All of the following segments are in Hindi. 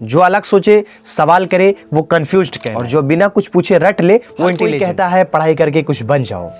जो अलग सोचे, सवाल करे, वो कंफ्यूज्ड कहे, और जो बिना कुछ पूछे रट ले वो इंटेलिजेंट कहता है पढ़ाई करके कुछ बन जाओ।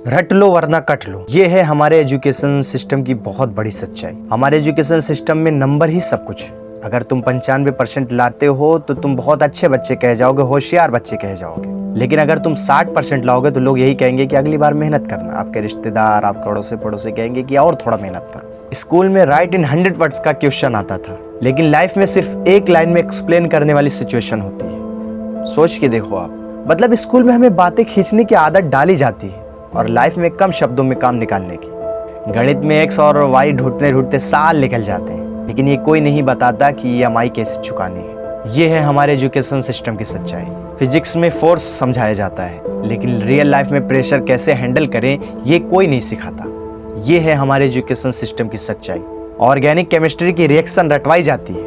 रट लो वरना कट लो, ये है हमारे एजुकेशन सिस्टम की बहुत बड़ी सच्चाई। हमारे एजुकेशन सिस्टम में नंबर ही सब कुछ है। अगर तुम 95% लाते हो तो तुम बहुत अच्छे बच्चे कह जाओगे, होशियार बच्चे कह जाओगे। लेकिन अगर तुम 60% लाओगे तो लोग यही कहेंगे कि अगली बार मेहनत करना। आपके रिश्तेदार, आपके अड़ोसी पड़ोसी कहेंगे कि और थोड़ा मेहनत करो। स्कूल में राइट इन 100 वर्ड्स का क्वेश्चन आता था, लेकिन लाइफ में सिर्फ एक लाइन में एक्सप्लेन करने वाली सिचुएशन होती है। सोच के देखो आप, मतलब स्कूल में हमें बातें खींचने की आदत डाली जाती है और लाइफ में कम शब्दों में काम निकालने की। गणित में एक्स और वाई ढूंढते ढूंढते साल निकल जाते हैं, लेकिन ये कोई नहीं बताता कि EMI कैसे चुकानी है। ये है हमारे एजुकेशन सिस्टम की सच्चाई। फिजिक्स में फोर्स समझाया जाता है, लेकिन रियल लाइफ में प्रेशर कैसे हैंडल करें ये कोई नहीं सिखाता। ये है हमारे एजुकेशन सिस्टम की सच्चाई। ऑर्गेनिक केमिस्ट्री की रिएक्शन रटवाई जाती है,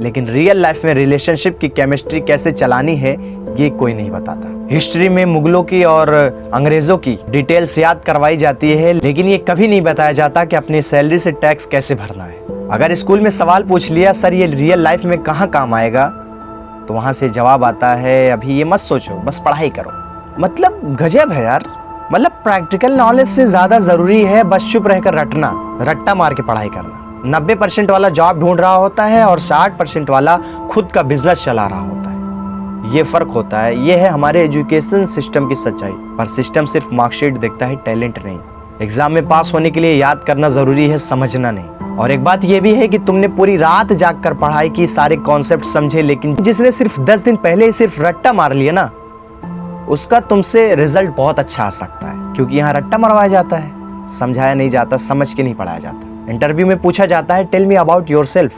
लेकिन रियल लाइफ में रिलेशनशिप की केमिस्ट्री कैसे चलानी है ये कोई नहीं बताता। हिस्ट्री में मुगलों की और अंग्रेजों की डिटेल्स याद करवाई जाती है, लेकिन ये कभी नहीं बताया जाता कि अपनी सैलरी से टैक्स कैसे भरना है। अगर स्कूल में सवाल पूछ लिया, सर ये रियल लाइफ में कहाँ काम आएगा, तो वहां से जवाब आता है, अभी ये मत सोचो, बस पढ़ाई करो। मतलब गजब है यार। मतलब प्रैक्टिकल नॉलेज से ज्यादा जरूरी है बस चुप रहकर रटना, रट्टा मार के पढ़ाई करना। 90% वाला जॉब ढूंढ रहा होता है और 60% वाला खुद का बिजनेस चला रहा होता है। ये फर्क होता है। ये है हमारे एजुकेशन सिस्टम की सच्चाई। पर सिस्टम सिर्फ मार्कशीट देखता है, टैलेंट नहीं। एग्जाम में पास होने के लिए याद करना जरूरी है, समझना नहीं। और एक बात यह भी है कि तुमने पूरी रात जागकर पढ़ाई की, सारे कॉन्सेप्ट समझे, लेकिन जिसने सिर्फ 10 दिन पहले ही सिर्फ रट्टा मार लिया ना, उसका तुमसे रिजल्ट बहुत अच्छा आ सकता है, क्योंकि यहाँ रट्टा मरवाया जाता है, समझाया नहीं जाता, समझ के नहीं पढ़ाया जाता। इंटरव्यू में पूछा जाता है टेल मी अबाउट योरसेल्फ,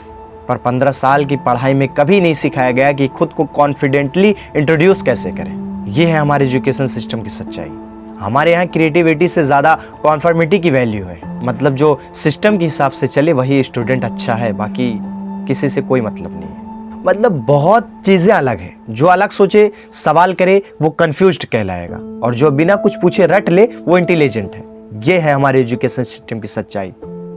पर 15 साल की पढ़ाई में कभी नहीं सिखाया गया कि खुद को कॉन्फिडेंटली इंट्रोड्यूस कैसे करें। ये है हमारे एजुकेशन सिस्टम की सच्चाई। हमारे यहाँ क्रिएटिविटी से ज्यादा कॉन्फर्मिटी की वैल्यू है। मतलब जो सिस्टम के हिसाब से चले वही स्टूडेंट अच्छा है, बाकी किसी से कोई मतलब नहीं है। मतलब बहुत चीजें अलग है। जो अलग सोचे, सवाल करे, वो कंफ्यूज्ड कहलाएगा, और जो बिना कुछ पूछे रट ले वो इंटेलिजेंट है। ये है हमारे एजुकेशन सिस्टम की सच्चाई।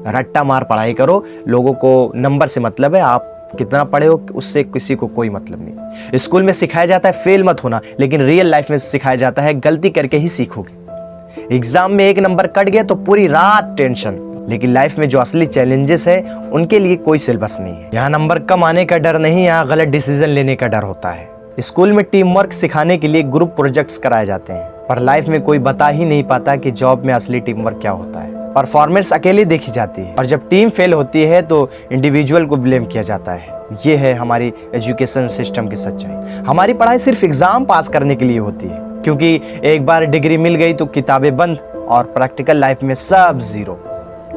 रट्टा मार पढ़ाई करो, लोगों को नंबर से मतलब है, आप कितना पढ़े हो उससे किसी को कोई मतलब नहीं। स्कूल में सिखाया जाता है फेल मत होना, लेकिन रियल लाइफ में सिखाया जाता है गलती करके ही सीखोगे। एग्जाम में 1 नंबर कट गया तो पूरी रात टेंशन, लेकिन लाइफ में जो असली चैलेंजेस है उनके लिए कोई सिलेबस नहीं है। यहाँ नंबर कम आने का डर नहीं, यहाँ गलत डिसीजन लेने का डर होता है। स्कूल में टीम वर्क सिखाने के लिए ग्रुप प्रोजेक्ट्स कराए जाते हैं, पर लाइफ में कोई बता ही नहीं पाता कि जॉब में असली टीम वर्क क्या होता है। परफॉर्मेंस अकेले देखी जाती है, और जब टीम फेल होती है तो इंडिविजुअल को ब्लेम किया जाता है। ये है हमारी एजुकेशन सिस्टम की सच्चाई। हमारी पढ़ाई सिर्फ एग्जाम पास करने के लिए होती है, क्योंकि एक बार डिग्री मिल गई तो किताबें बंद, और प्रैक्टिकल लाइफ में सब जीरो,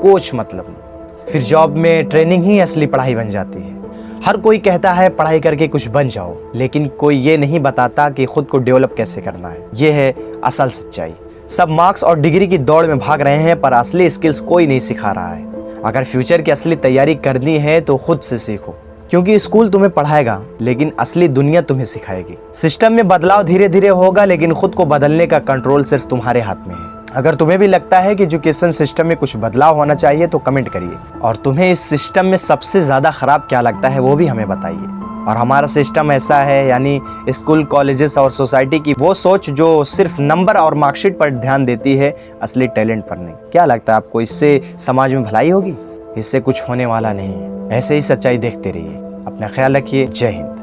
कुछ मतलब नहीं। फिर जॉब में ट्रेनिंग ही असली पढ़ाई बन जाती है। हर कोई कहता है पढ़ाई करके कुछ बन जाओ, लेकिन कोई ये नहीं बताता कि खुद को डेवलप कैसे करना है। ये है असल सच्चाई। सब मार्क्स और डिग्री की दौड़ में भाग रहे हैं, पर असली स्किल्स कोई नहीं सिखा रहा है। अगर फ्यूचर की असली तैयारी करनी है तो खुद से सीखो, क्योंकि स्कूल तुम्हें पढ़ाएगा लेकिन असली दुनिया तुम्हें सिखाएगी। सिस्टम में बदलाव धीरे धीरे होगा, लेकिन खुद को बदलने का कंट्रोल सिर्फ तुम्हारे हाथ में है। अगर तुम्हें भी लगता है कि एजुकेशन सिस्टम में कुछ बदलाव होना चाहिए तो कमेंट करिए, और तुम्हें इस सिस्टम में सबसे ज्यादा खराब क्या लगता है वो भी हमें बताइए। और हमारा सिस्टम ऐसा है, यानी स्कूल, कॉलेजेस और सोसाइटी की वो सोच जो सिर्फ नंबर और मार्कशीट पर ध्यान देती है, असली टैलेंट पर नहीं। क्या लगता है आपको, इससे समाज में भलाई होगी? इससे कुछ होने वाला नहीं है। ऐसे ही सच्चाई देखते रहिए। अपना ख्याल रखिए। जय हिंद।